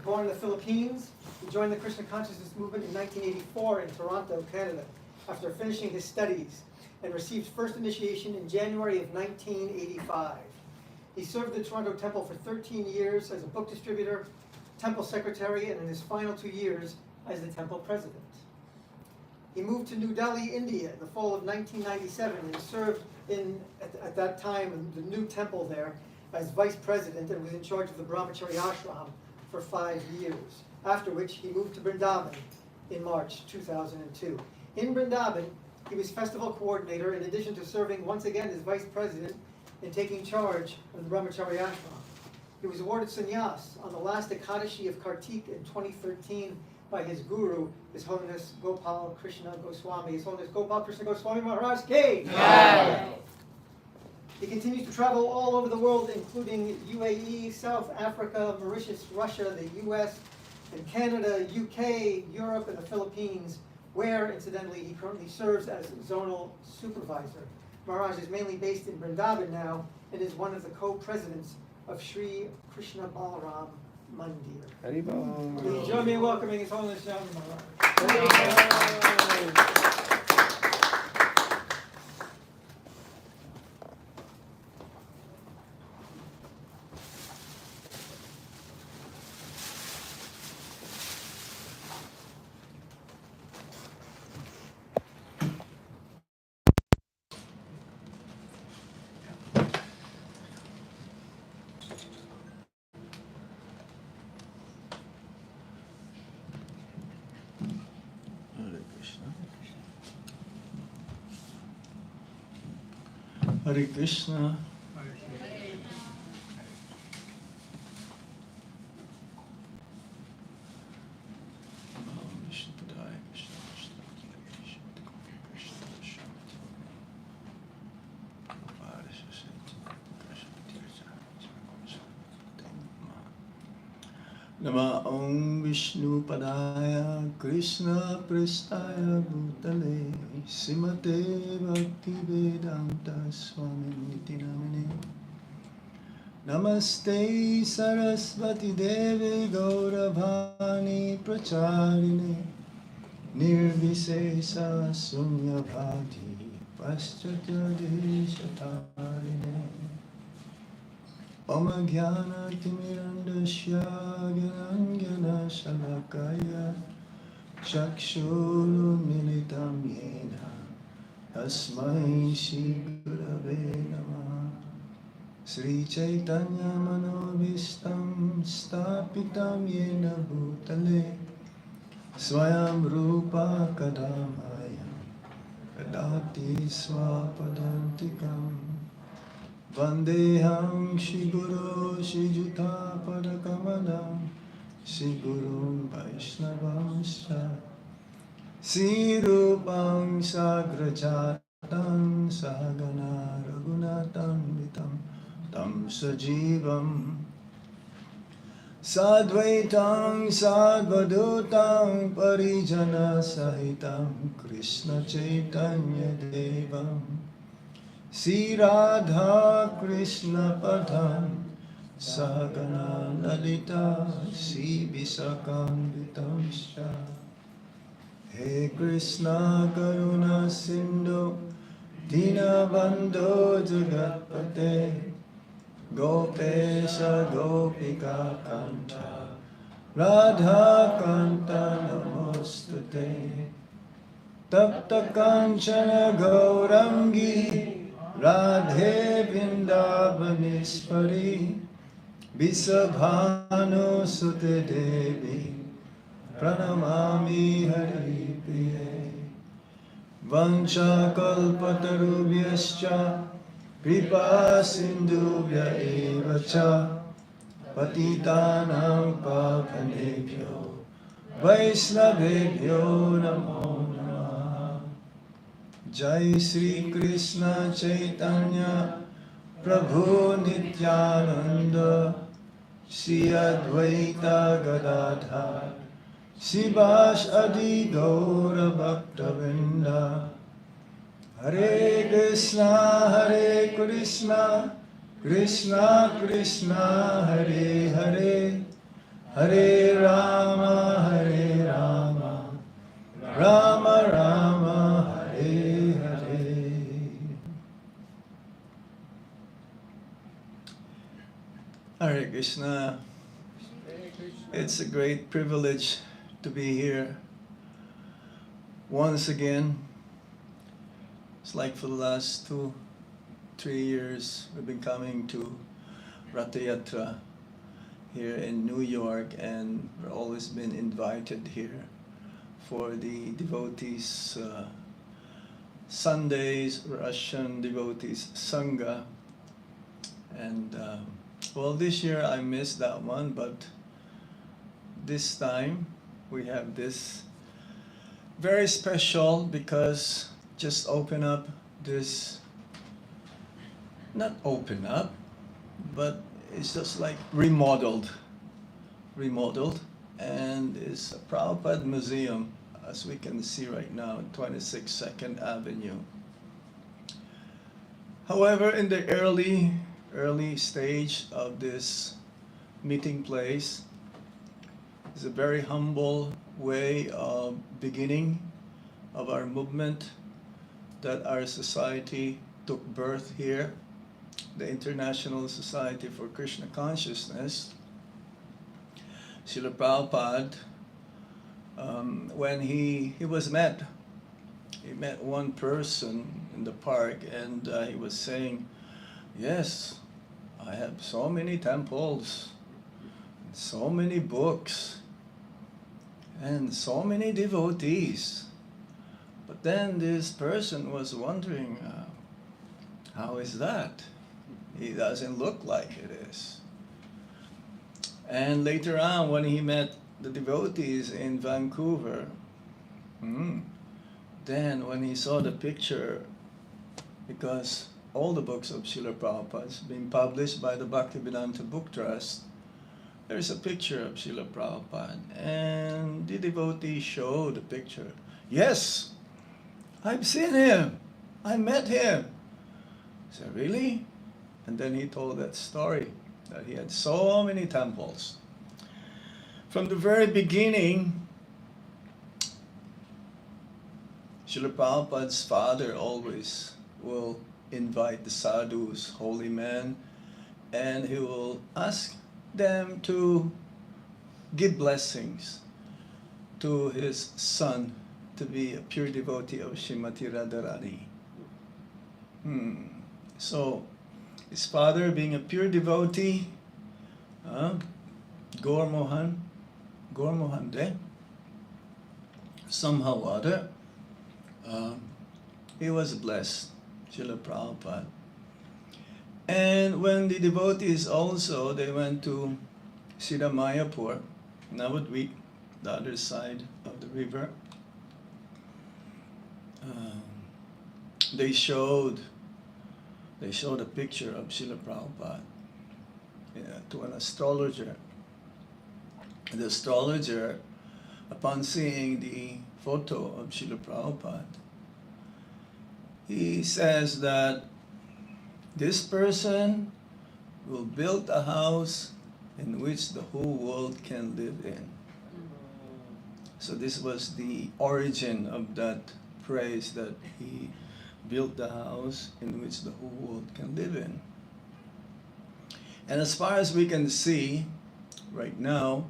born in the Philippines. He joined the Krishna consciousness movement in 1984 in Toronto, Canada, after finishing his studies, and received first initiation in January of 1985. He served the Toronto Temple for 13 years as a book distributor, temple secretary, and in his final 2 years as the temple president. He moved to New Delhi, India in the fall of 1997 and served at that time in the new temple there as vice president and was in charge of the Brahmachari ashram for 5 years, after which he moved to Vrindavan in March 2002. In Vrindavan, he was festival coordinator in addition to serving once again as vice president and taking charge of the Brahmachari ashram. He was awarded sannyas on the last Ekadashi of Kartik in 2013 by his guru, His Holiness Gopal Krishna Goswami. His Holiness Gopal Krishna Goswami Maharaj Ki Jai! He continues to travel all over the world, including UAE, South Africa, Mauritius, Russia, the US, and Canada, UK, Europe, and the Philippines, where, incidentally, he currently serves as zonal supervisor. Maharaj is mainly based in Vrindavan now and is one of the co-presidents of Sri Krishna Balaram Mandir. Haribol. Please join me in welcoming His Holiness Swami Maharaj. Hare Krishna. Nama Om Vishnu Padaya Krishna Prestaya Bhutale Simate Bhakti Vedanta Swami Niti Namine Namaste Sarasvati Devi Gauravani Pracharine Nirvisesa Sunyabhati Paschatya Deshatarine Om Jnana Timirandasya Gyananjana Shalakaya Chakshuru Militam Yena Tasmai Shri Gurave Namaha Sri Chaitanya Manobhistam Stapitam Yena Bhutale Swayam Rupa Kadamaya Kadati Swapadantikam Vandeham Shri Guru Shri Juta Padakamadam Shri Guru Vaishnavamscha Shri Rupam Sagrajatam Sahagana Raghunatam Vitam Tam Sajivam Sadvaitam Sadvadutam Parijana Sahitam Krishna Chaitanya Devam Sri Radha Krishna Padam Sagana Lalita Sri Visakam Vitamscha He Krishna Karuna Sindhu Dinabandho Jagatpate Gopesha Gopika Kanta Radha Kanta Namostute Tapta Kanchana Gaurangi Radhe Vrindavaneshwari Visabhanu Sute Devi Pranamami Hari Priye Vancha Kalpatarubhyascha Kripa Sindhubhya Evacha Patitanam Pavanebhyo Vaishnavebhyo Namo Jai Sri Krishna Chaitanya Prabhu Nityananda Shri Advaita Gadadhar Shivash Adi Gaura Bhaktavinda Hare Krishna Krishna Krishna Hare Hare Hare Rama, Hare Rama, Rama Rama, Hare Hare. Hare Krishna. It's a great privilege to be here once again. It's like for the last 2-3 years we've been coming to Ratha Yatra here in New York, and we've always been invited here for the devotees Sundays, Russian devotees Sangha. And well, this year I missed that one, but this time we have this very special, because just open up this, not open up, but it's just like remodeled, and it's a Prabhupada Museum, as we can see right now, 26 Second Avenue. However, in the early stage of this meeting place, it's a very humble way of beginning of our movement, that our society took birth here, the International Society for Krishna Consciousness. Srila Prabhupada, when he met one person in the park, and he was saying, yes, I have so many temples, so many books, and so many devotees. But then this person was wondering, how is that? He doesn't look like it is. And later on, when he met the devotees in Vancouver, then when he saw the picture, because all the books of Srila Prabhupada being published by the Bhaktivedanta Book Trust, there's a picture of Srila Prabhupada, and the devotee showed the picture. Yes, I've seen him. I met him. I said, really? And then he told that story, that he had so many temples. From the very beginning, Srila Prabhupada's father always will invite the sadhus, holy men, and he will ask them to give blessings to his son to be a pure devotee of Srimati Radharani. So his father, being a pure devotee, Gaur Mohan De, somehow or other, he was blessed, Srila Prabhupada. And when the devotees also, they went to Siddhamayapur, Navadvip, the other side of the river, they showed a picture of Srila Prabhupada to an astrologer. The astrologer, upon seeing the photo of Srila Prabhupada, he says that this person will build a house in which the whole world can live in. So this was the origin of that phrase, that he built the house in which the whole world can live in. And as far as we can see right now,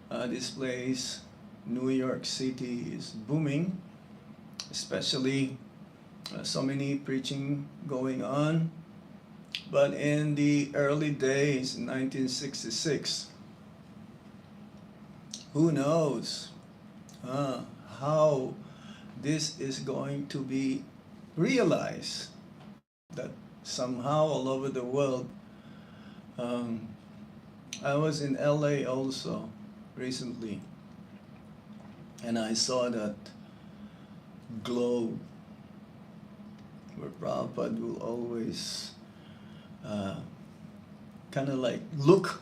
this place, New York City, is booming, especially so many preaching going on. But in the early days, in 1966, who knows how this is going to be realized, that somehow all over the world. I was in LA also recently, and I saw that globe where Prabhupada will always kind of like look.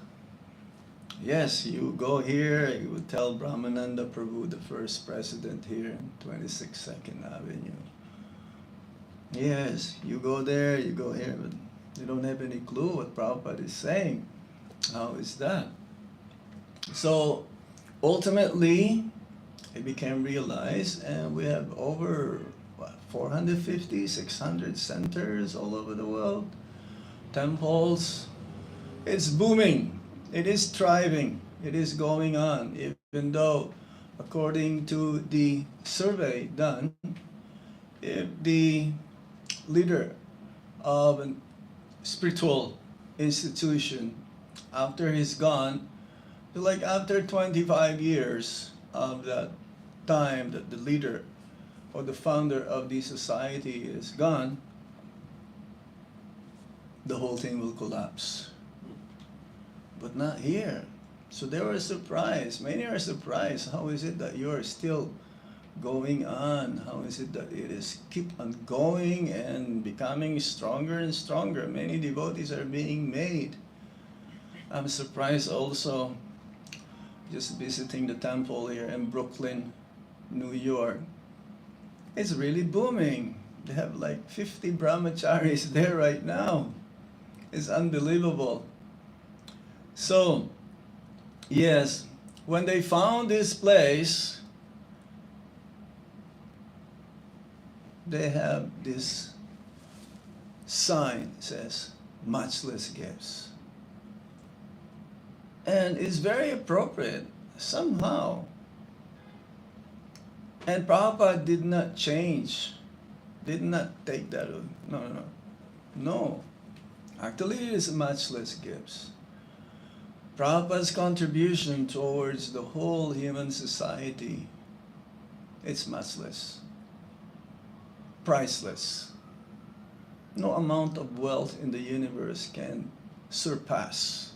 Yes, you go here, you would tell Brahmananda Prabhu, the first president here in 26 Second Avenue. Yes, you go there, you go here, but you don't have any clue what Prabhupada is saying. How is that? So ultimately, it became realized, and we have over 450, 600 centers all over the world, temples. It's booming. It is thriving. It is going on, even though, according to the survey done, if the leader of a spiritual institution, after he's gone, like after 25 years of that time that the leader or the founder of the society is gone, the whole thing will collapse. But not here. So they were surprised. Many are surprised. How is it that you are still going on? How is it that it is keep on going and becoming stronger and stronger? Many devotees are being made. I'm surprised also, just visiting the temple here in Brooklyn, New York. It's really booming. They have like 50 brahmacharis there right now. It's unbelievable. So, yes, when they found this place, they have this sign that says, matchless gifts. And it's very appropriate, somehow. And Prabhupada did not change, did not take that. No. Actually, it is matchless gifts. Prabhupada's contribution towards the whole human society, it's matchless, priceless. No amount of wealth in the universe can surpass.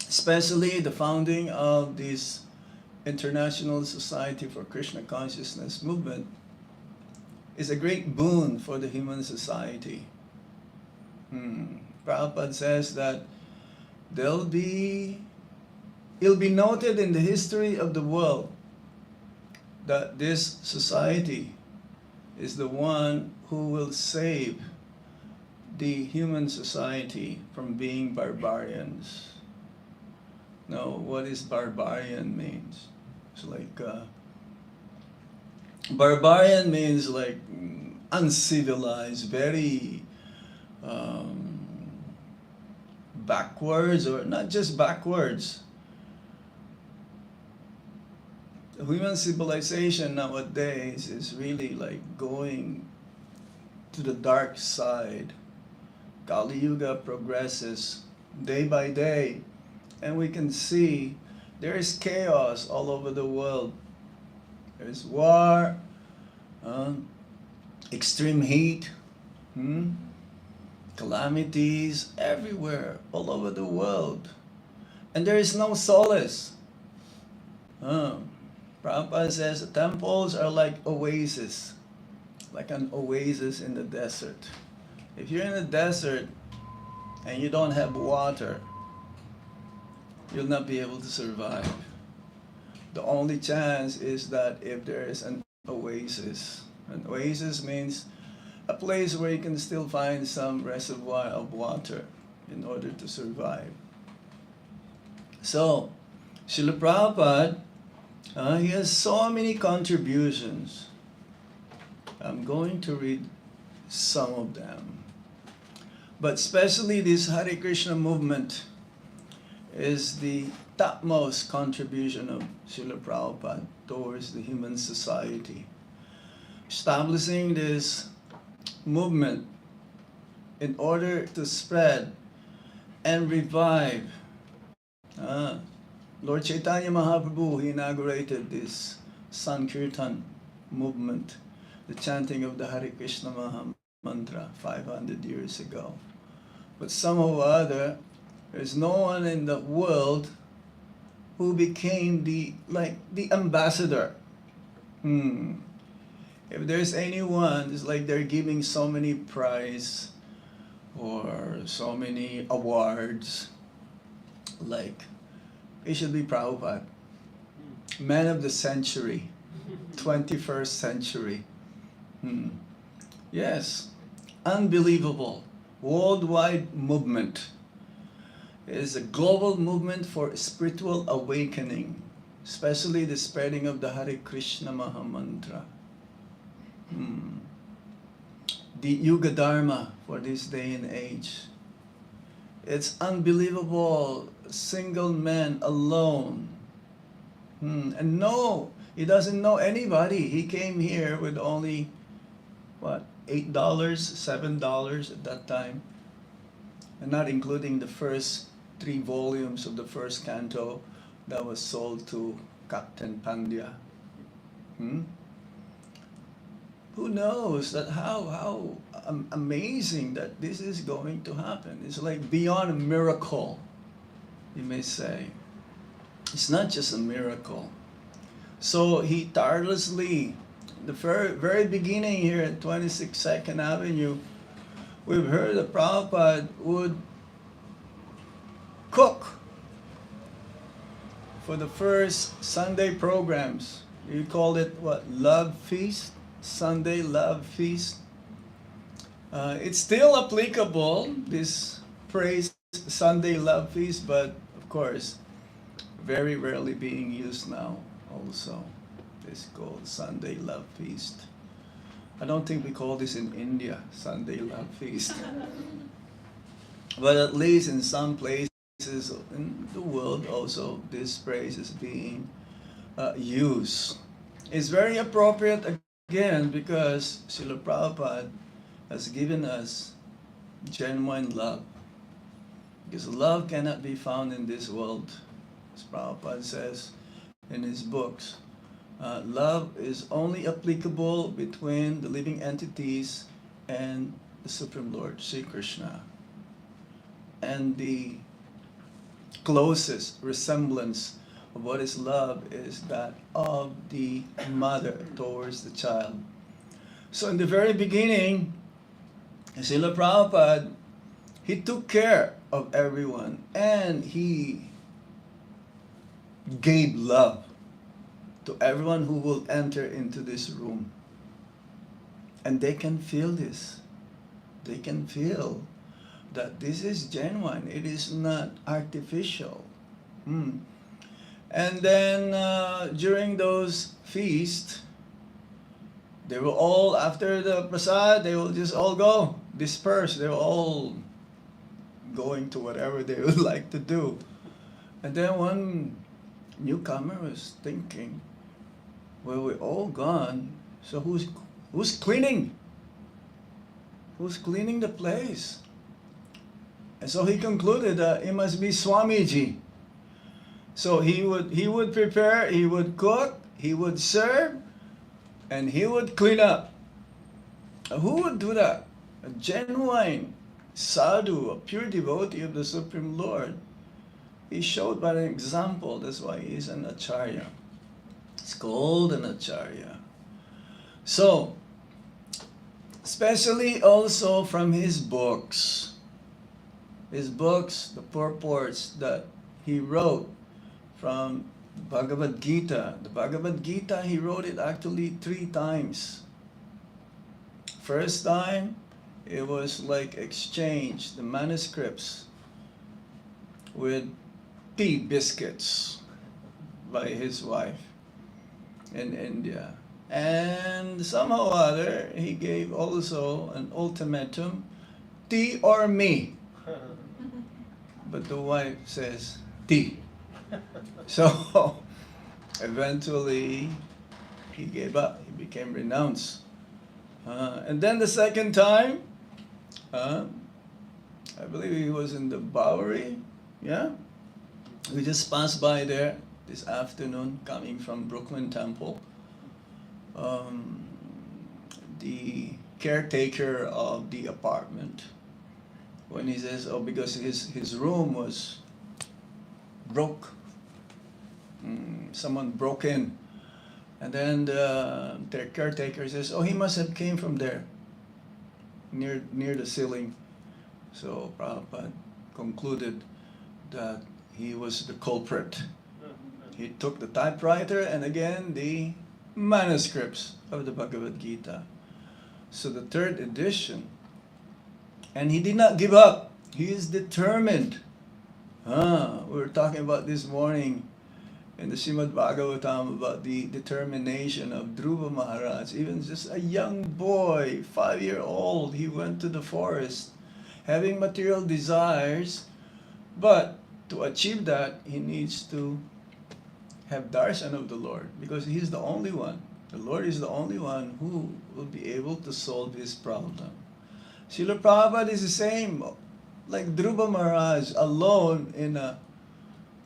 Especially the founding of this International Society for Krishna Consciousness movement is a great boon for the human society. Prabhupada says that it'll be noted in the history of the world that this society is the one who will save the human society from being barbarians. Now, what is barbarian means? It's like, barbarian means like uncivilized, very backwards, or not just backwards. Human civilization nowadays is really like going to the dark side. Kali Yuga progresses day by day, and we can see there is chaos all over the world. There is war, extreme heat, calamities everywhere, all over the world. And there is no solace. Prabhupada says the temples are like oases, like an oasis in the desert. If you're in the desert and you don't have water, you'll not be able to survive. The only chance is that if there is an oasis. An oasis means a place where you can still find some reservoir of water in order to survive. So, Srila Prabhupada, he has so many contributions. I'm going to read some of them. But especially this Hare Krishna movement is the topmost contribution of Srila Prabhupada towards the human society. Establishing this movement in order to spread and revive. Lord Chaitanya Mahaprabhu, he inaugurated this Sankirtan movement, the chanting of the Hare Krishna Maha Mantra 500 years ago. But somehow or other, there's no one in the world who became the ambassador. If there's anyone, it's like they're giving so many prizes or so many awards. Like, it should be Prabhupada. Man of the century, 21st century. Yes, unbelievable, worldwide movement. It is a global movement for spiritual awakening, especially the spreading of the Hare Krishna Mahamantra. The Yuga Dharma for this day and age. It's unbelievable. Single man alone. And no, he doesn't know anybody. He came here with only, what, $8, $7 at that time. And not including the first 3 volumes of the first canto that was sold to Captain Pandya. Who knows that how amazing that this is going to happen. It's like beyond a miracle, you may say. It's not just a miracle. So he tirelessly, the very beginning here at 22nd Avenue, we've heard that Prabhupada would cook for the first Sunday programs. You called it what? Love Feast? Sunday Love Feast. It's still applicable, this phrase Sunday Love Feast, but of course, very rarely being used now also. It's called Sunday Love Feast. I don't think we call this in India, Sunday Love Feast. But at least in some places in the world also, this phrase is being used. It's very appropriate again because Srila Prabhupada has given us genuine love. Because love cannot be found in this world. As Prabhupada says in his books, love is only applicable between the living entities and the Supreme Lord, Sri Krishna. And the closest resemblance of what is love is that of the mother towards the child. So in the very beginning, Srila Prabhupada, he took care of everyone and he gave love to everyone who will enter into this room. And they can feel this. They can feel that this is genuine. It is not artificial. And then during those feasts, they will all, after the prasad, they will just all go, disperse. They're all going to whatever they would like to do. And then one newcomer was thinking, well, we're all gone, so who's cleaning? Who's cleaning the place? And so he concluded that it must be Swamiji. So he would prepare, he would cook, he would serve, and he would clean up. Who would do that? A genuine sadhu, a pure devotee of the Supreme Lord. He showed by an example. That's why he's an acharya. It's called an acharya. So, especially also from his books, the purports that he wrote from Bhagavad Gita. The Bhagavad Gita, he wrote it actually 3 times. First time, it was like exchange, the manuscripts with tea biscuits by his wife in India. And somehow or other, he gave also an ultimatum, tea or me. But the wife says, tea. So, eventually, he gave up. He became renounced. And then the second time, I believe he was in the Bowery, yeah? We just passed by there this afternoon, coming from Brooklyn Temple. The caretaker of the apartment, when he says, oh, because his room was broke. Someone broke in. And then the caretaker says, oh, he must have came from there, near the ceiling. So Prabhupada concluded that he was the culprit. He took the typewriter and again the manuscripts of the Bhagavad Gita. So the 3rd edition. And he did not give up. He is determined We were talking about this morning in the Srimad Bhagavatam about the determination of Dhruva Maharaj. Even just a young boy, 5-year-old, he went to the forest having material desires, but to achieve that, he needs to have darshan of the Lord, because He's the only one. The Lord is the only one who will be able to solve his problem. Srila Prabhupada is the same, like Dhruva Maharaj, alone in a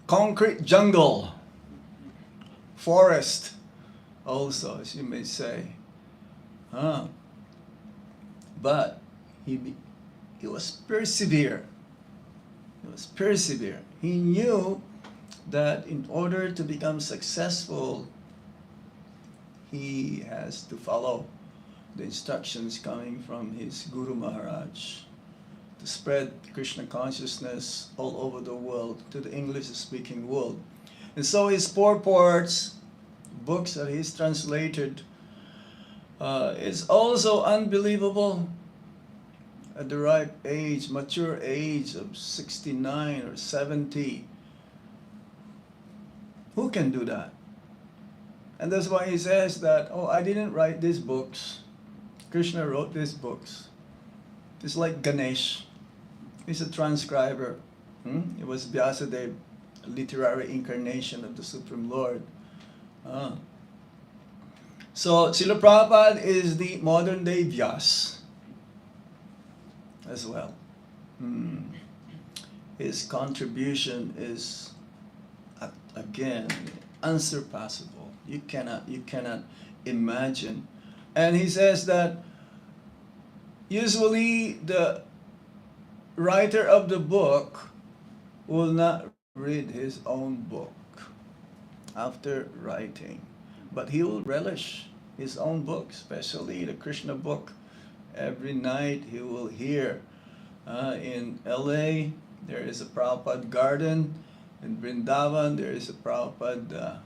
concrete jungle, forest also, as you may say. But he was persevere. He was persevere. He knew that in order to become successful, he has to follow the instructions coming from his Guru Maharaj to spread Krishna consciousness all over the world, to the English-speaking world. And so his purports, books that he's translated, is also unbelievable. At the ripe age, mature age of 69 or 70, who can do that? And that's why he says that, oh, I didn't write these books. Krishna wrote these books. It's like Ganesh. He's a transcriber. It was Vyasadeva, a literary incarnation of the Supreme Lord. So Srila Prabhupada is the modern day Vyas as well. His contribution is, again, unsurpassable. You cannot imagine. And he says that usually the writer of the book will not read his own book after writing, but he will relish his own book, especially the Krishna book. Every night he will hear. In LA, there is a Prabhupada garden. In Vrindavan, there is a Prabhupada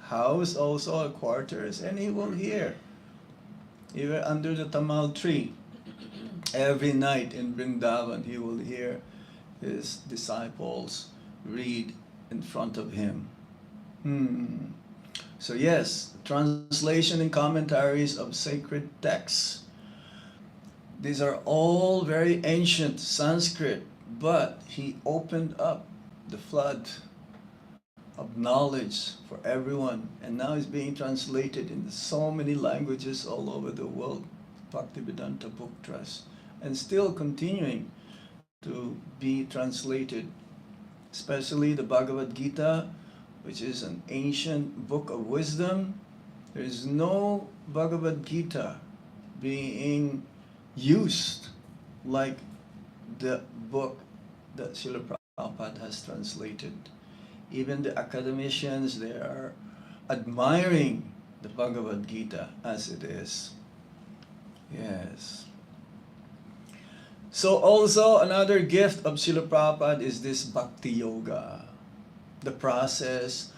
house, also quarters, and he will hear. Even under the Tamal tree, every night in Vrindavan, he will hear his disciples read in front of him. So yes, translation and commentaries of sacred texts. These are all very ancient Sanskrit, but he opened up the flood of knowledge for everyone, and now it's being translated into so many languages all over the world, Bhaktivedanta Book Trust, and still continuing to be translated, especially the Bhagavad Gita, which is an ancient book of wisdom. There is no Bhagavad Gita being used like the book that Srila Prabhupada has translated. Even the academicians, they are admiring the Bhagavad Gita as it is. Yes. So also another gift of Srila Prabhupada is this Bhakti Yoga, the process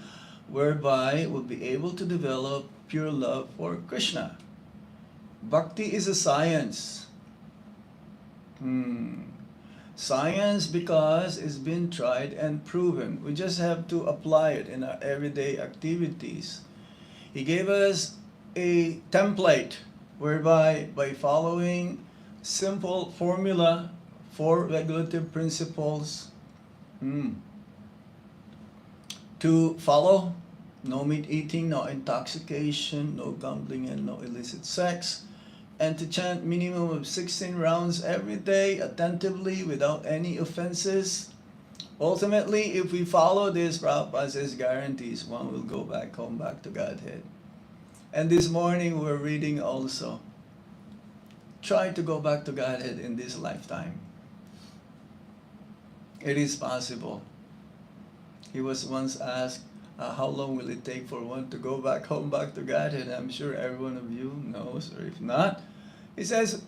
whereby we'll be able to develop pure love for Krishna. Bhakti is a science. Science because it's been tried and proven. We just have to apply it in our everyday activities. He gave us a template whereby by following simple formula, 4 regulative principles to follow: no meat eating, no intoxication, no gambling, and no illicit sex, and to chant minimum of 16 rounds every day attentively without any offenses. Ultimately, if we follow this, Prabhupada says guarantees one will go back home, back to Godhead. And this morning we're reading also, try to go back to Godhead in this lifetime. It is possible. He was once asked, how long will it take for one to go back home, back to Godhead? I'm sure every one of you knows, or if not, he says,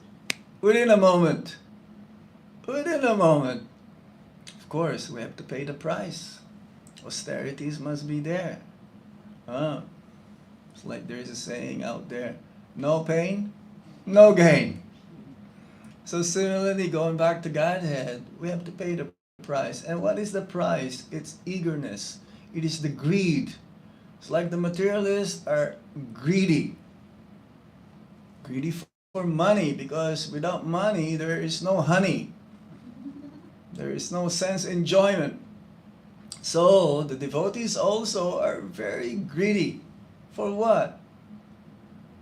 within a moment. Within a moment. Of course, we have to pay the price. Austerities must be there. It's like there is a saying out there, no pain, no gain. So similarly, going back to Godhead, we have to pay the price. And what is the price? It's eagerness. It is the greed. It's like the materialists are greedy. Greedy for money, because without money there is no honey. There is no sense enjoyment. So the devotees also are very greedy. For what?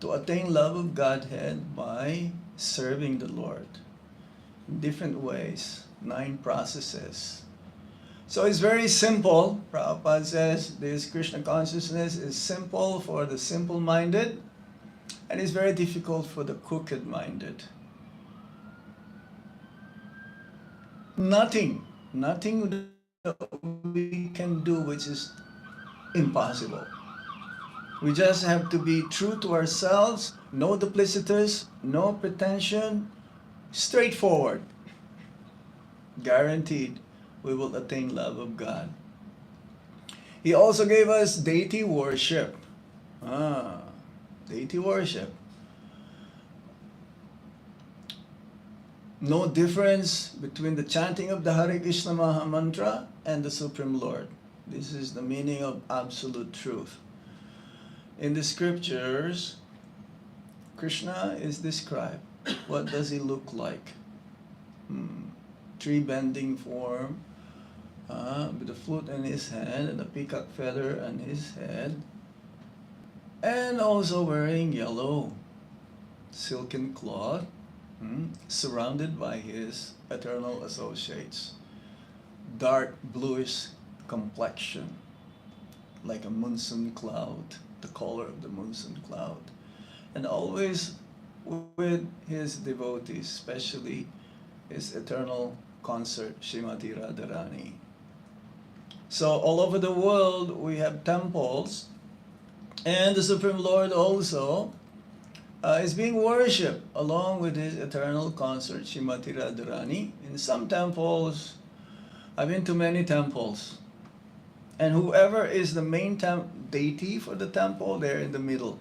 To attain love of Godhead by serving the Lord in different ways, 9 processes. So it's very simple. Prabhupada says this Krishna consciousness is simple for the simple-minded, and it's very difficult for the crooked-minded. Nothing we can do which is impossible. We just have to be true to ourselves, no duplicitous, no pretension, straightforward. Guaranteed, we will attain love of God. He also gave us deity worship. Deity worship. No difference between the chanting of the Hare Krishna Maha Mantra and the Supreme Lord. This is the meaning of absolute truth. In the scriptures, Krishna is described. What does he look like? Tree bending form, with a flute in his hand and a peacock feather on his head, and also wearing yellow silken cloth, surrounded by his eternal associates. Dark bluish complexion, like a monsoon cloud, the color of the monsoon cloud, and always with his devotees, especially his eternal consort Srimati Radharani. So all over the world we have temples, and the Supreme Lord also is being worshipped along with his eternal consort Srimati Radharani. In some temples, I've been to many temples, and whoever is the main deity for the temple, they're in the middle.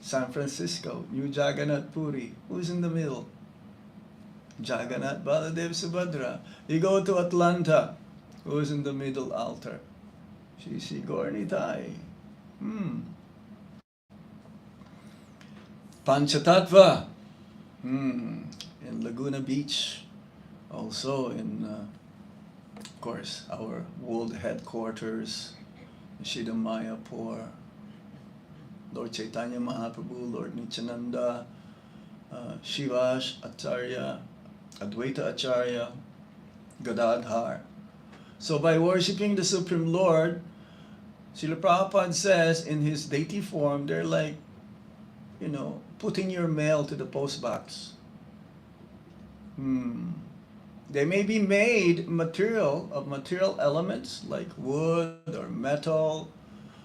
San Francisco, New Jagannath Puri, who's in the middle? Jagannath Baladev Subhadra. You go to Atlanta, who's in the middle altar? Shri Gaurnitai. Panchatattva, in Laguna Beach, also in, of course, our world headquarters, Nishida Mayapur, Lord Chaitanya Mahaprabhu, Lord Nityananda, Shivash Acharya, Advaita Acharya, Gadadhar. So by worshipping the Supreme Lord, Srila Prabhupada says in his deity form, they're like, putting your mail to the post box. They may be made of material elements like wood or metal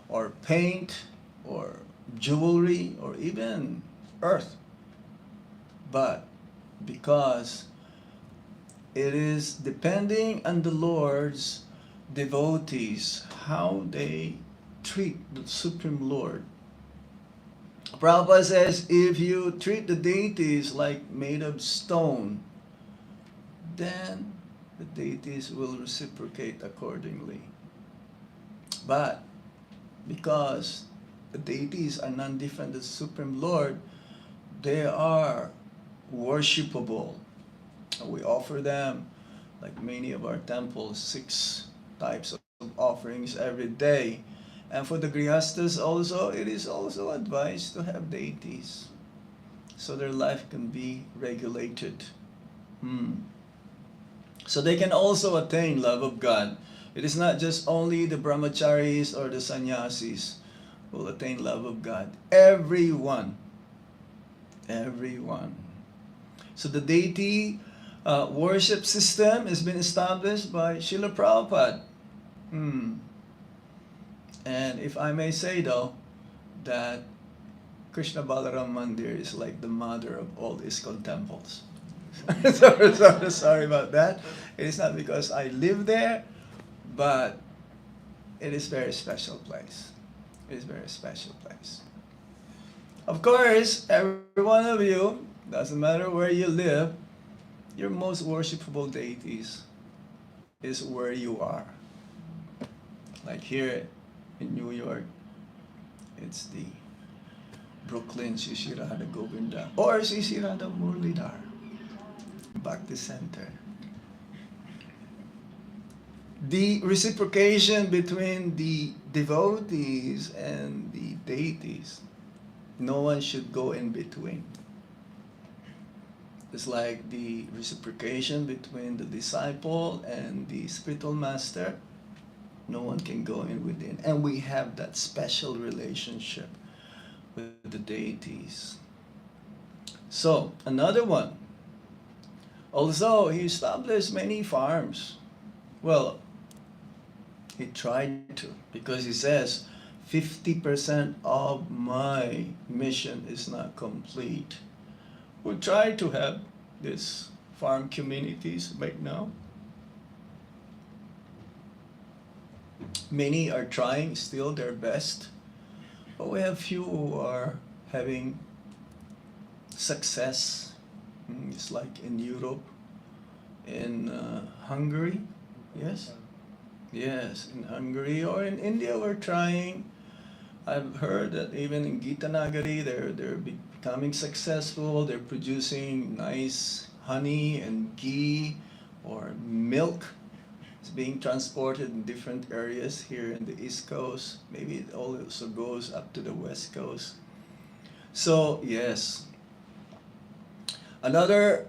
or paint or jewelry or even earth. But because it is depending on the Lord's devotees, how they treat the Supreme Lord. Prabhupada says, if you treat the deities like made of stone, then the deities will reciprocate accordingly. But because the deities are none different than the Supreme Lord, they are worshipable. We offer them, like many of our temples, 6 types of offerings every day. And for the Grihastas also, it is also advised to have deities, so their life can be regulated. So they can also attain love of God. It is not just only the brahmacharis or the sannyasis who will attain love of God. Everyone. So the deity worship system has been established by Srila Prabhupada. And if I may say though, that Krishna Balaram Mandir is like the mother of all ISKCON temples. Sorry about that. It is not because I live there, but it is a very special place. It is a very special place. Of course, every one of you, doesn't matter where you live, your most worshipful deities is where you are. Like here in New York, it's the Brooklyn Sri Radha Govinda or Sri Radha Murlidhar, Bhakti Center. The reciprocation between the devotees and the deities, no one should go in between. It's like the reciprocation between the disciple and the spiritual master. No one can go in within. And we have that special relationship with the deities. So, another one. Although he established many farms, well, he tried to, because he says 50% of my mission is not complete. We try to have these farm communities right now. Many are trying still their best, but we have few who are having success. It's like in Europe, in Hungary, yes? Yes, in Hungary or in India we're trying. I've heard that even in Gita Nagari they're becoming successful. They're producing nice honey and ghee or milk. It's being transported in different areas here in the East Coast. Maybe it also goes up to the West Coast. So yes, another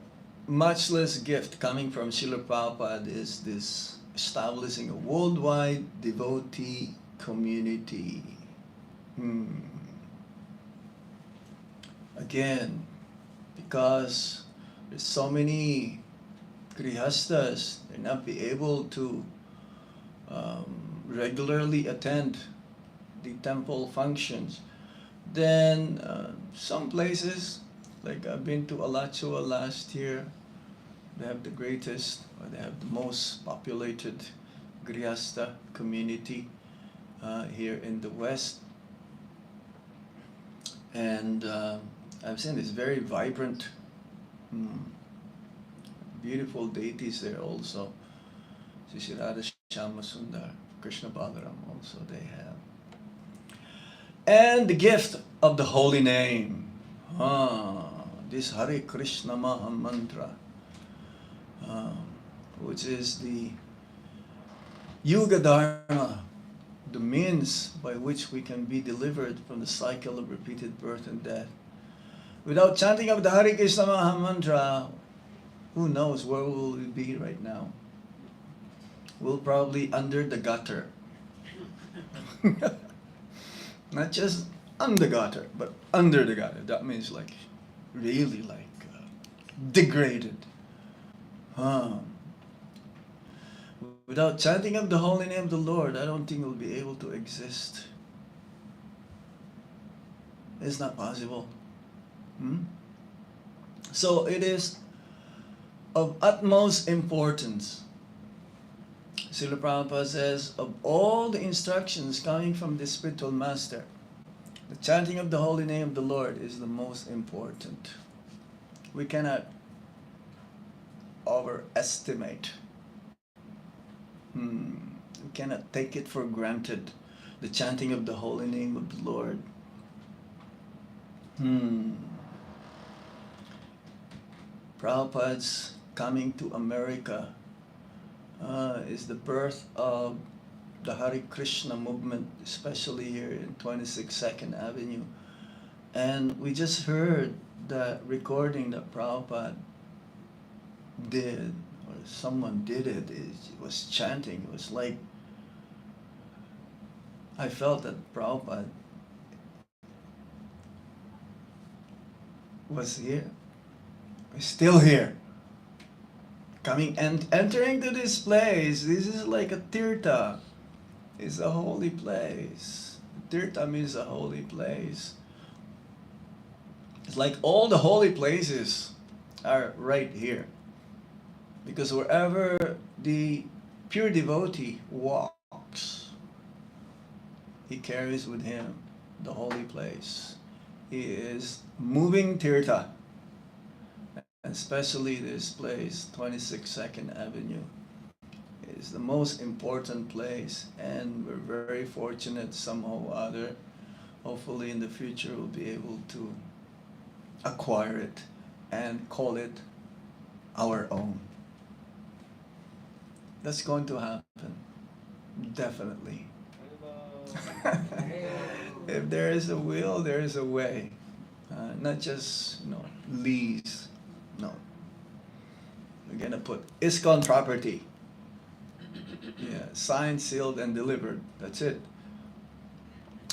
matchless gift coming from Srila Prabhupada is this establishing a worldwide devotee community. Again, because there's so many grihastas, they not be able to regularly attend the temple functions. Then some places, like I've been to Alachua last year, they have the greatest, or they have the most populated grihasta community here in the West. And I've seen this very vibrant, beautiful deities there also. Sri Radha Shyama Sundar, Krishna Balaram also they have. And the gift of the holy name. This Hare Krishna Maha Mantra, which is the Yuga Dharma, the means by which we can be delivered from the cycle of repeated birth and death. Without chanting of the Hare Krishna Maha Mantra, who knows where will we be right now? We'll probably under the gutter. Not just on the gutter, but under the gutter. That means like really like degraded. Without chanting of the holy name of the Lord, I don't think we'll be able to exist. It's not possible. So it is of utmost importance. Srila Prabhupada says, of all the instructions coming from the spiritual master, the chanting of the holy name of the Lord is the most important. We cannot overestimate. We cannot take it for granted, the chanting of the holy name of the Lord. Prabhupada's coming to America is the birth of the Hare Krishna movement, especially here in 26 2nd Avenue. And we just heard the recording that Prabhupada did, or someone did it. It was chanting. It was like, I felt that Prabhupada was here, still here, coming and entering to this place. This is like a tirtha. It's a holy place. Tirtha means a holy place. It's like all the holy places are right here. Because wherever the pure devotee walks, he carries with him the holy place. He is moving tirtha. especially this place, 22nd Avenue, is the most important place, and we're very fortunate somehow or other. Hopefully in the future we'll be able to acquire it and call it our own. That's going to happen, definitely. If there is a will, there is a way. Not just, lease. No. We're gonna put ISKCON property. Yeah, signed, sealed, and delivered. That's it.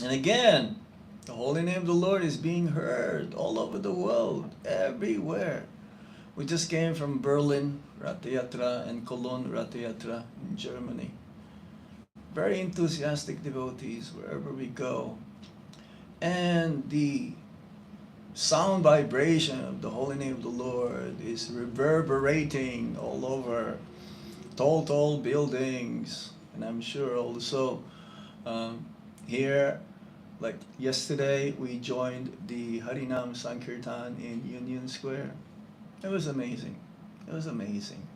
And again, the holy name of the Lord is being heard all over the world, everywhere. We just came from Berlin, Ratayatra, and Cologne, Ratayatra in Germany. Very enthusiastic devotees wherever we go. And the sound vibration of the holy name of the Lord is reverberating all over. Tall buildings. And I'm sure also here, like yesterday, we joined the Harinam Sankirtan in Union Square. It was amazing. It was amazing.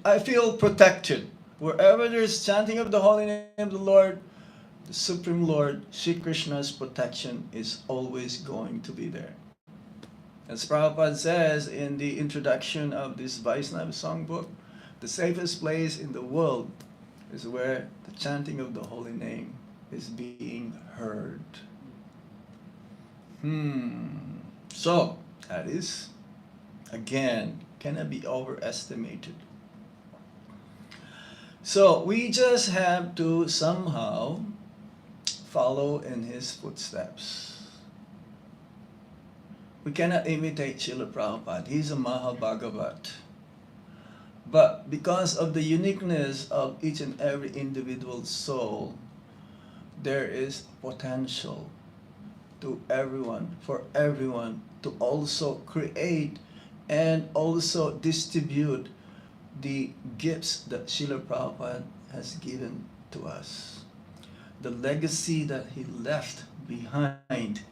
I feel protected. Wherever there's chanting of the holy name of the Lord, the Supreme Lord, Sri Krishna's protection is always going to be there. As Prabhupada says in the introduction of this Vaishnava songbook, the safest place in the world is where the chanting of the holy name is being heard. So, that is, again, cannot be overestimated. So, we just have to somehow follow in his footsteps. We cannot imitate Srila Prabhupada. He's a Mahabhagavat. But because of the uniqueness of each and every individual soul, there is potential to everyone, for everyone to also create and also distribute the gifts that Srila Prabhupada has given to us. The legacy that he left behind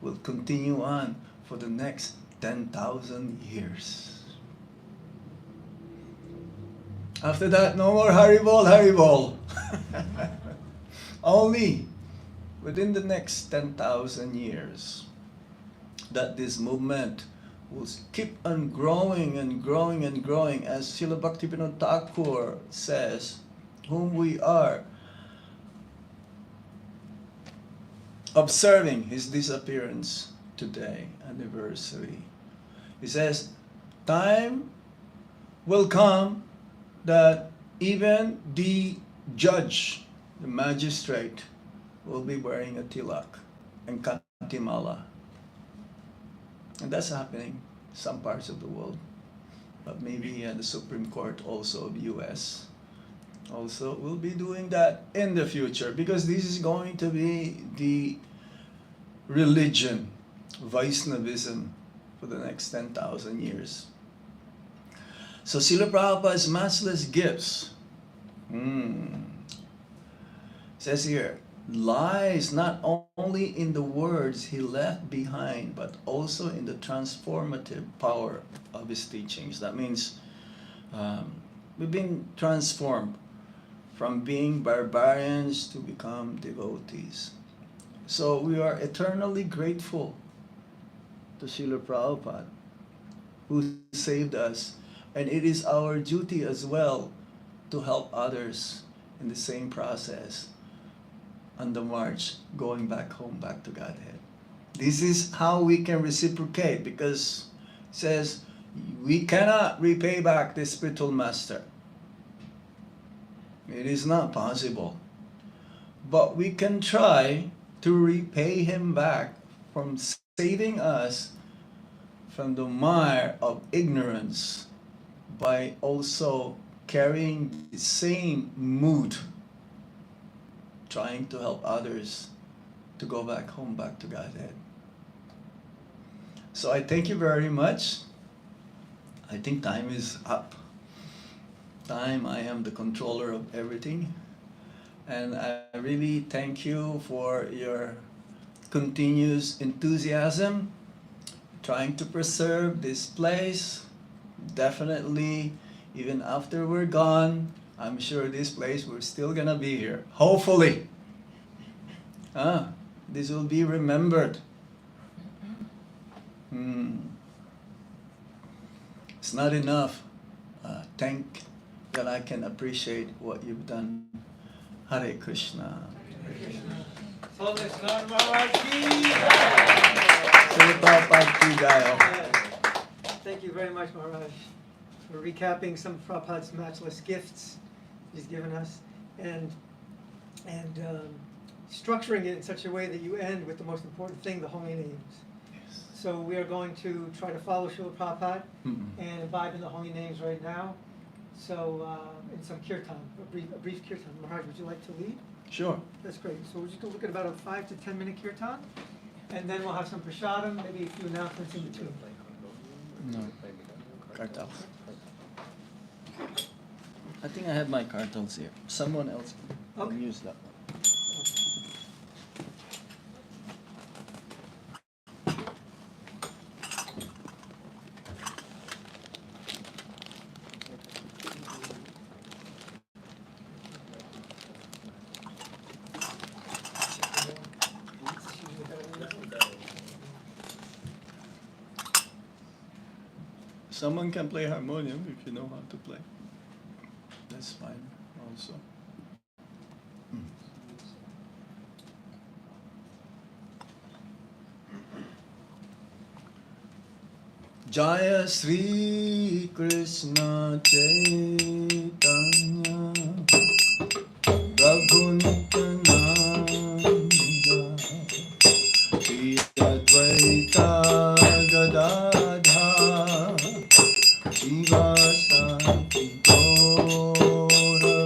will continue on for the next 10,000 years. After that, no more Haribol, Haribol. Only within the next 10,000 years that this movement will keep on growing and growing and growing, as Srila Bhaktivinoda Thakur says, whom we are observing his disappearance today, anniversary. He says, time will come that even the judge, the magistrate, will be wearing a tilak and kantimala. And that's happening in some parts of the world. But maybe the Supreme Court also of US also will be doing that in the future, because this is going to be the religion, Vaishnavism, for the next 10,000 years. So Srila Prabhupada's matchless gifts, says here, lies not only in the words he left behind, but also in the transformative power of his teachings. That means we've been transformed from being barbarians to become devotees. So we are eternally grateful to Srila Prabhupada, who saved us. And it is our duty as well to help others in the same process on the march, going back home, back to Godhead. This is how we can reciprocate, because it says we cannot repay back the spiritual master. It is not possible. But we can try to repay him back from saving us from the mire of ignorance by also carrying the same mood, trying to help others to go back home, back to Godhead. So I thank you very much. I think time is up. Time, I am the controller of everything. And I really thank you for your continuous enthusiasm, trying to preserve this place, definitely, even after we're gone, I'm sure this place, we're still gonna be here. Hopefully. This will be remembered. It's not enough. Thank that I can appreciate what you've done. Hare Krishna. Thank you very much, Maharaj, for recapping some of Prabhupada's matchless gifts he's given us, and structuring it in such a way that you end with the most important thing, the holy names. Yes. So we are going to try to follow Srila Prabhupada and imbibe in the holy names right now. So in some kirtan, a brief kirtan. Maharaj, would you like to lead? Sure. That's great. So we're just going to look at about a 5 to 10 minute kirtan, and then we'll have some prasadam, maybe a few announcements in between. No. Kartals. I think I have my kartals here. Someone else can Okay. use that one. Someone can play harmonium if you know how to play. That's fine also. Jaya Sri Krishna Chaitanya Prabhu Nityananda Shri Advaita Gadadhar Shivasati Gaura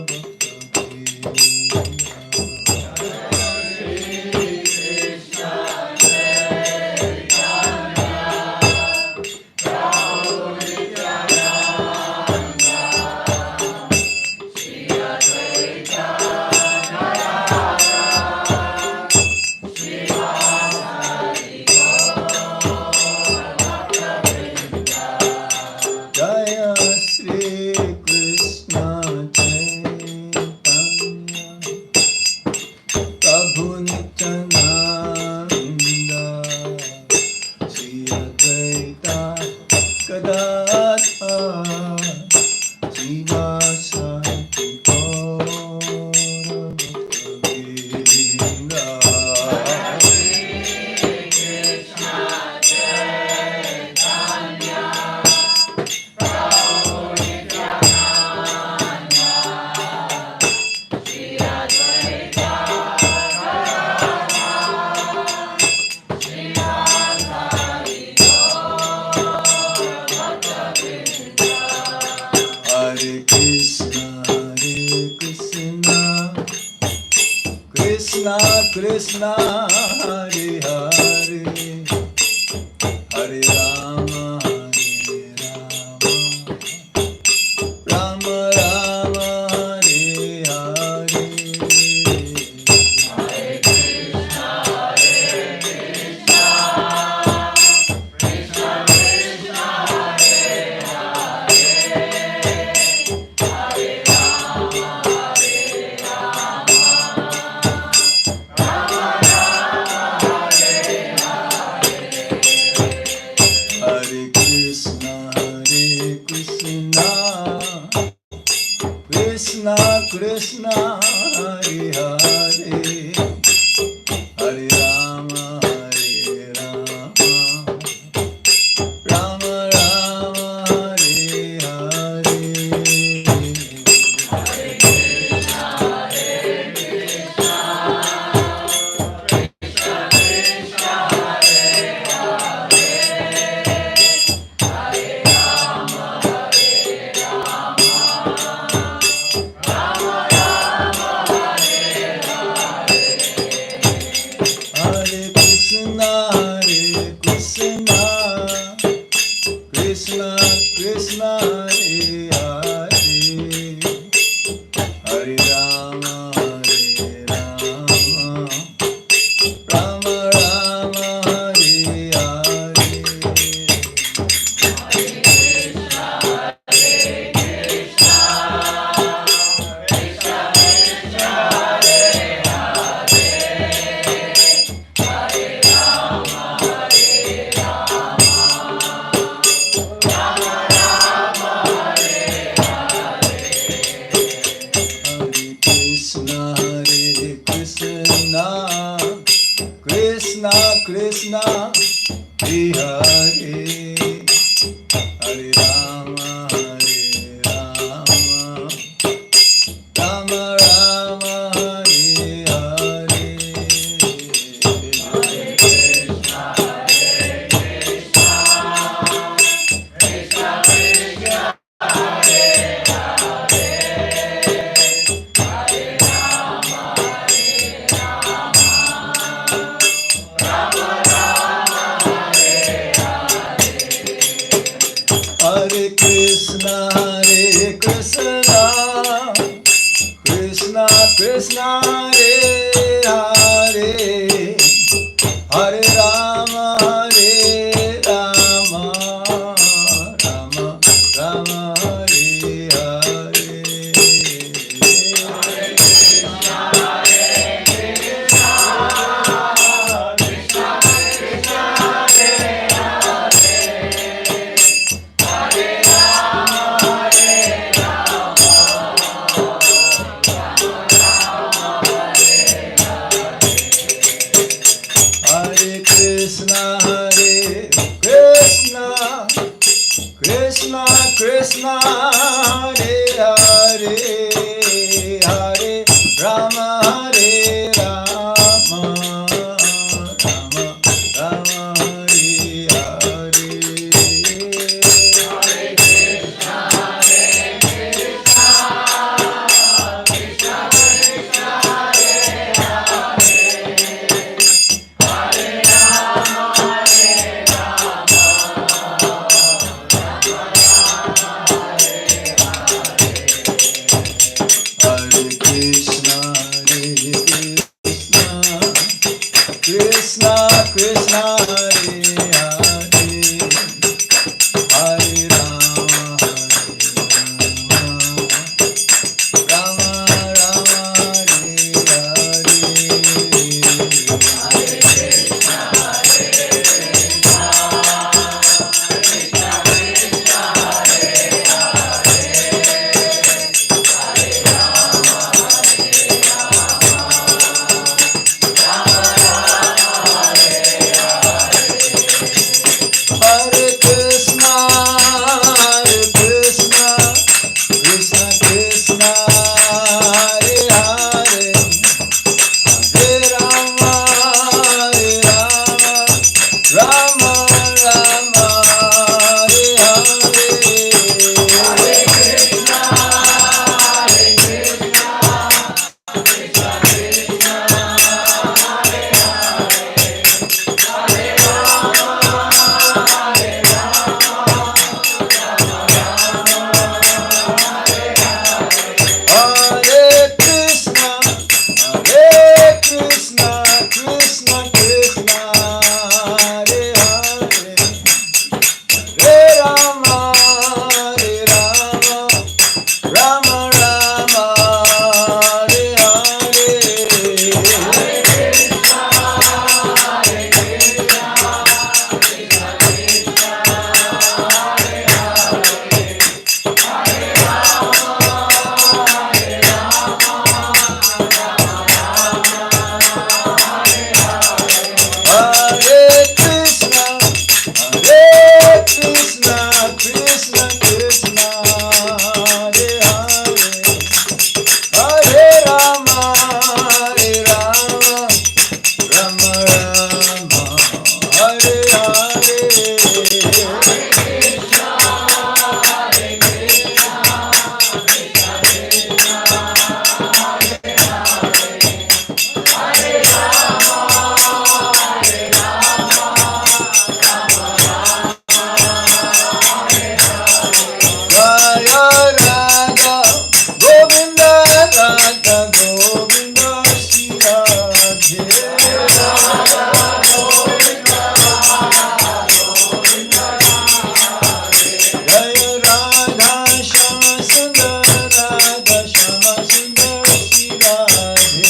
Jaya Sri Krishna Chaitanya Prabhu Nityananda Shri Advaita Gadadhar Shivasati Gaura Bhakta-vrinda. Hare Krishna, Krishna Krishna, Hare Hare, Hare Rama, Rama Rama, Hare Hare. Hare Krishna, Krishna Krishna, Hare Hare, Hare Rama, Rama Rama, Hare Hare Krishna, Krishna Krishna, Hare Hare, Hare Rama, Rama Rama, Hare Hare. Krishna Krishna Hare Hare Hare Rama Rama Rama Hare Hare Hare Krishna Krishna Krishna Hare Hare Hare Rama Rama Rama Hare Hare Hare Krishna Krishna Krishna Hare Hare Hare Rama Rama Rama Hare Hare Hare Krishna Krishna Krishna Hare Hare Hare Rama Rama Rama Hare Hare Krishna Krishna Krishna Hare Hare Hare Rama Rama Rama Hare Hare Krishna Krishna Krishna Hare Hare Hare Rama Rama Rama Hare Hare Krishna Krishna Krishna Hare Hare Hare Rama Rama Rama Hare Hare Jaya Radha Govinda Radha Govinda Shri Radhe Jaya Radha Shama Sundar Radha Shama Sundar Shri Radhe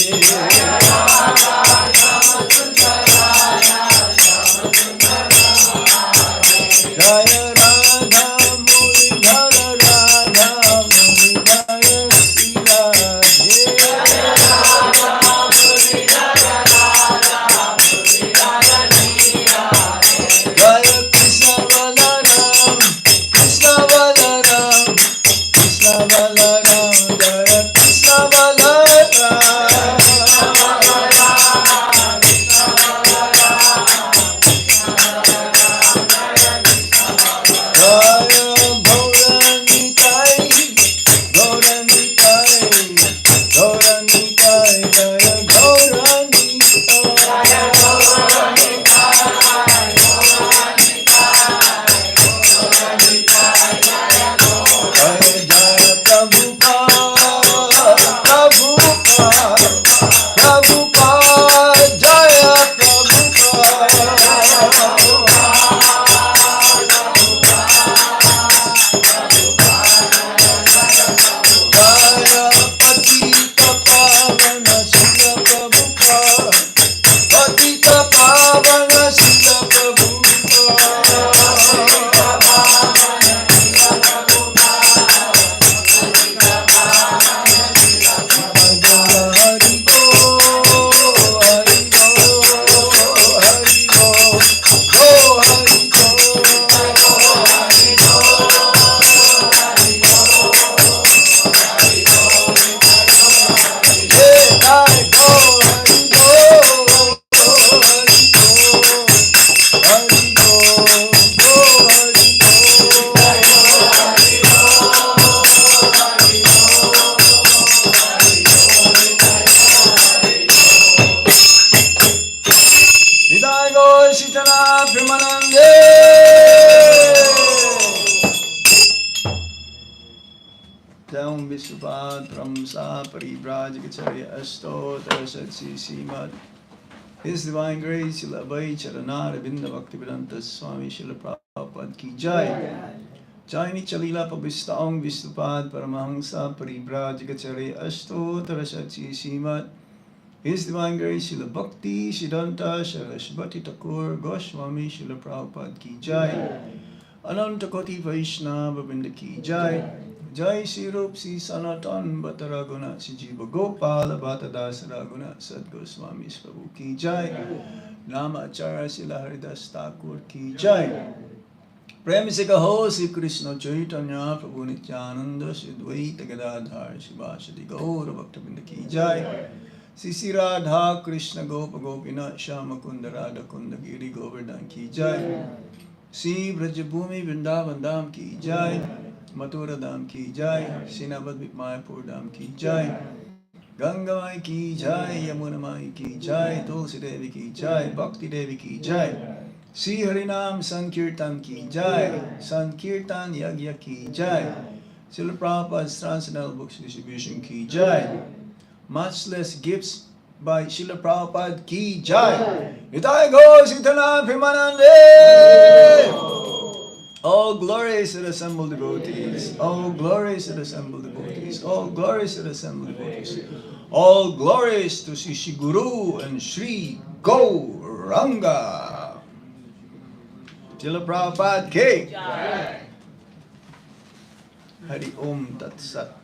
Jaya Radha Muridhara Radha Muridhara Shri Radhe Patita Pavana Sila Prabhupada. Jam Vishwapad Pramsa Paribrajacharya Asto Tarasat Simat. His Divine Grace Srila Abhay Charanara Binda Bhaktivedanta Swami Srila Prabhupada Ki Jai. Jai Nichalila Pabistaong Vishwapad Paramahansa Paribrajacharya Asto Tarasat Simat. His Divine Grace Srila Bhakti Siddhanta Saraswati Thakur Goswami Srila Prabhupada Ki Jai. Ananta Koti Vaishnava Vrinda Ki Jai. Jai Shri Rup Si Sanatan Bhatta Raghunat Si Jiva Gopala Bhatta Das Raghunat Sad Goswami Prabhu Ki Jai. Nama Acharya Srila Haridas Thakur Ki Jai. Prem Se Kaho Sri Krishna Chaitanya Prabhu Nityananda Sri Dvaita Gadadhar Shivasadi Gaura Bhaktivinoda Ki Jai. Sisi Radha Krishna Gopa Gopinath Shama Kunda Radha Kunda Giri Govardhan Ki Jai. Sri Brajabhumi Vrindavan Dham Ki Jai. Mathura Dham Ki Jai. Sinabad Mayapur Dham Ki Jai. Ganga Mai Ki Jai. Yamuna Mai Ki Jai. Tulsi Devi Ki Jai. Bhakti Devi Ki Jai. Sri Harinam Sankirtan Ki Jai. Sankirtan Yagya Ki Jai. Srila Prabhupada's Transcendental Books Distribution Ki Jai. Much less gifts by Srila Prabhupada Ki Jai. Itai Go Sitana Pimanande. All glories to the assembled devotees. All glories to the assembled devotees. All glories to the assembled devotees. All glories to Sri Guru and Sri Gauranga. Srila Prabhupada Ki Jai. Hari Om Tat Sat.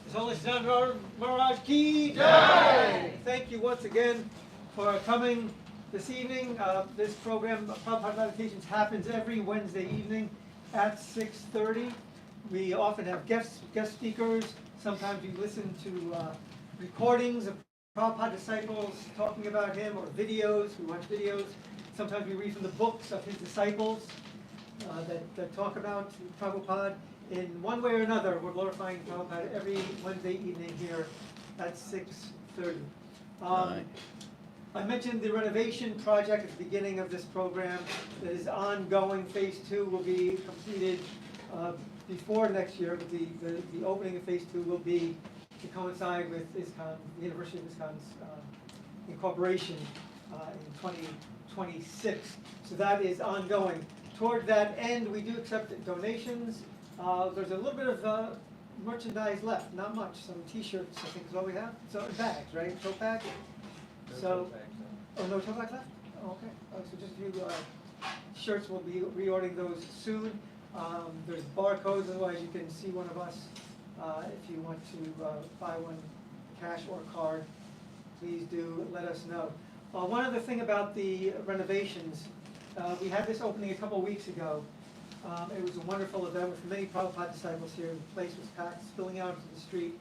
His Holy Janardana Maharaj Ki Jai! Thank you once again for coming this evening. This program, Prabhupada Meditations, happens every Wednesday evening at 6:30. We often have guest speakers. Sometimes we listen to recordings of Prabhupada disciples talking about him, or videos. We watch videos. Sometimes we read from the books of his disciples that talk about Prabhupada. In one way or another, we're glorifying Prabhupada every Wednesday evening here at 6:30. I mentioned the renovation project at the beginning of this program that is ongoing. Phase 2 will be completed before next year, but the opening of Phase 2 will be to coincide with ISKCON, the University of ISKCON's incorporation in 2026. So that is ongoing. Toward that end, we do accept donations. There's a little bit of merchandise left, not much. Some T-shirts, I think, is all we have. So bags, right? Tote bags. So, oh, no tote bags left. Oh, okay. So just a few shirts. We'll be reordering those soon. There's barcodes. Otherwise, you can see one of us if you want to buy one, cash or card. Please do let us know. One other thing about the renovations. We had this opening a couple of weeks ago. It was a wonderful event with many Prabhupada disciples here. The place was packed, spilling out into the street.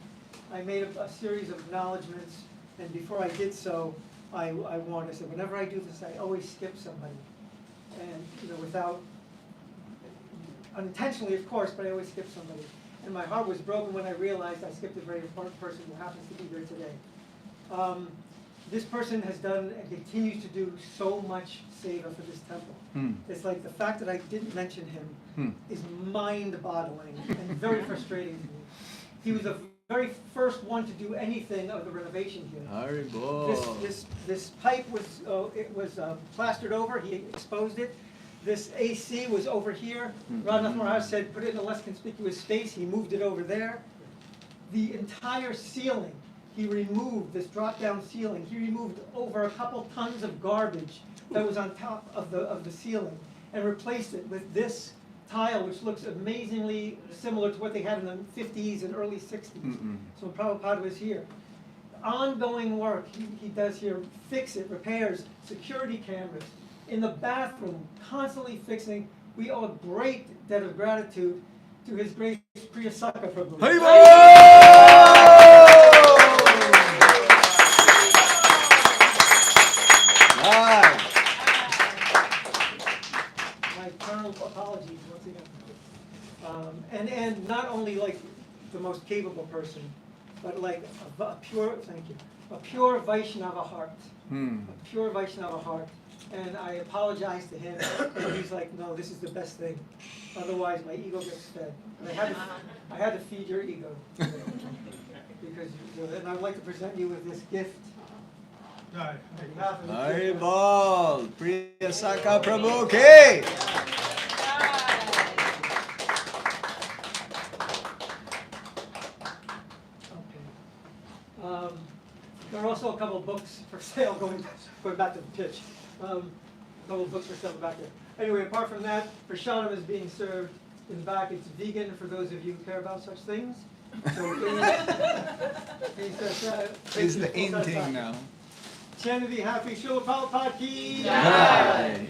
I made a series of acknowledgments, and before I did so, I warned. I said, whenever I do this, I always skip somebody. And, without, unintentionally, of course, but I always skip somebody. And my heart was broken when I realized I skipped a very important person who happens to be here today. This person has done and continues to do so much seva for this temple. It's like the fact that I didn't mention him is mind-boggling and very frustrating to me. He was the very first one to do anything of the renovation here. This pipe was plastered over. He exposed it. This AC was over here. Radhanath Maharaj said, put it in a less conspicuous space. He moved it over there. The entire ceiling he removed this drop-down ceiling. He removed over a couple tons of garbage that was on top of the ceiling and replaced it with this tile, which looks amazingly similar to what they had in the 50s and early 60s. So when Prabhupada was here. Ongoing work he does here, fix it, repairs, security cameras. In the bathroom, constantly fixing. We owe a great debt of gratitude to His Grace Priyasaka Prabhu. My eternal apologies once again. And not only like the most capable person, but like a pure, thank you, a pure Vaishnava heart. A pure Vaishnava heart. And I apologize to him, and he's like, no, this is the best thing. Otherwise, my ego gets fed. And I had to feed your ego. Because and I'd like to present you with this gift. Haribol, Priyasaka Prabhu Ki! There are also a couple of books for sale, going back to the pitch. A couple of books for sale back there. Anyway, apart from that, Prasadam is being served in the back. It's vegan for those of you who care about such things. So It's the in thing now. Chant to be happy. Srila Prabhupada ki Jai.